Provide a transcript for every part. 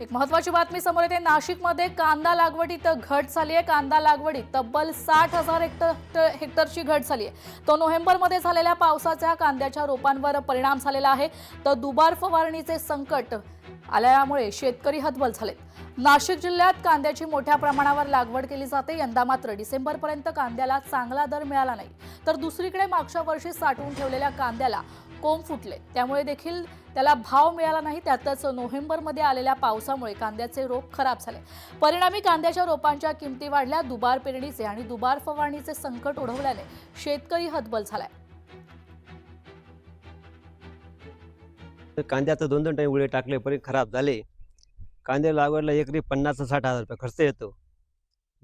एक महत्त्वाची बातमी समोर येते। नाशिकमध्ये कांदा लागवडीत घट झाली आहे। कांदा लागवडीत तब्बल 60,000 हेक्टरची घट झाली आहे। तो नोव्हेंबरमध्ये झालेल्या पावसाचा कांद्याच्या रोपांवर परिणाम झालेला आहे। तर दुबार फवारणीचे संकट आल्यामुळे शेतकरी हतबल झाले। नाशिक जिल्ह्यात कांद्याची मोठ्या प्रमाणावर लागवड केली जाते। यंदा मात्र डिसेंबरपर्यंत कांद्याला चांगला दर मिळाला नाही। तर दुसरीकडे मागच्या वर्षी साठवून ठेवलेल्या कांद्याला कोंब फुटले, त्यामुळे देखील त्याला भाव मिळाला नाही। त्यातच नोव्हेंबरमध्ये आलेल्या पावसामुळे कांद्याचे रोप खराब झाले। परिणामी कांद्याच्या रोपांच्या किमती वाढल्या। दुबार पेरणीचे आणि दुबार फवारणीचे संकट ओढवल्याने शेतकरी हतबल झालाय। कांद्याचं 2-2 टाइम उडे टाकले पण खराब झाले। कांदे लागवडला एकरी 50-60 हजार रुपये खर्च येतो।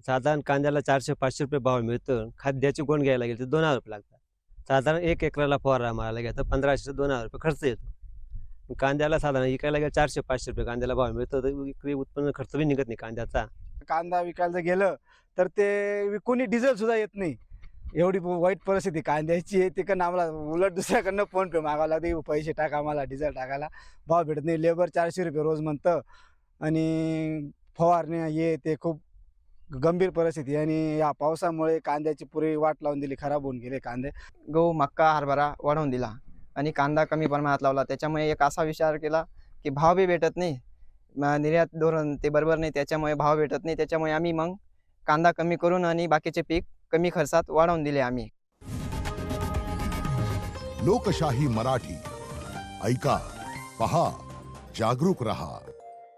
साधारण कांद्याला 400-500 रुपये भाव मिळतो। खाद्याचे कोण घ्यायला गेले तर 2,000 रुपये लागतात। साधारण 1 एकराला फवारा मारायला गेला तर 1500 ते 2,000 रुपये खर्च येतो। कांद्याला साधारण विकायला गेला 400-500 रुपये कांद्याला भाव मिळतो, तर विक्री उत्पन्न खर्च बी निघत नाही कांद्याचा। कांदा विकायला गेलं तर ते विकून डिझेल सुद्धा येत नाही। एवढी वाईट परिस्थिती कांद्याची आहे। तिकडनं आम्हाला उलट दुसऱ्याकडनं फोन पे मागावं लागते, पैसे टाका आम्हाला डिझेल टाकायला, भाव भेटत नाही। लेबर 400 रुपये रोज म्हणतं आणि फवारणी हे ते खूप गंभीर परिस्थिती आहे। आणि या पावसामुळे कांद्याची पुरी वाट लावून दिली, खराब होऊन गेले कांदे। गहू, मक्का, हरभरा वाढवून दिला आणि कांदा कमी प्रमाणात लावला। त्याच्यामुळे एक असा विचार केला की भाव बी भेटत नाही, निर्यात धोरण ते बरोबर नाही, त्याच्यामुळे भाव भेटत नाही। त्याच्यामुळे आम्ही मग कांदा कमी करून आणि बाकीचे पीक कमी खर्चात वाढवून दिले आम्ही। लोकशाही मराठी ऐका, पहा, जागरूक रहा।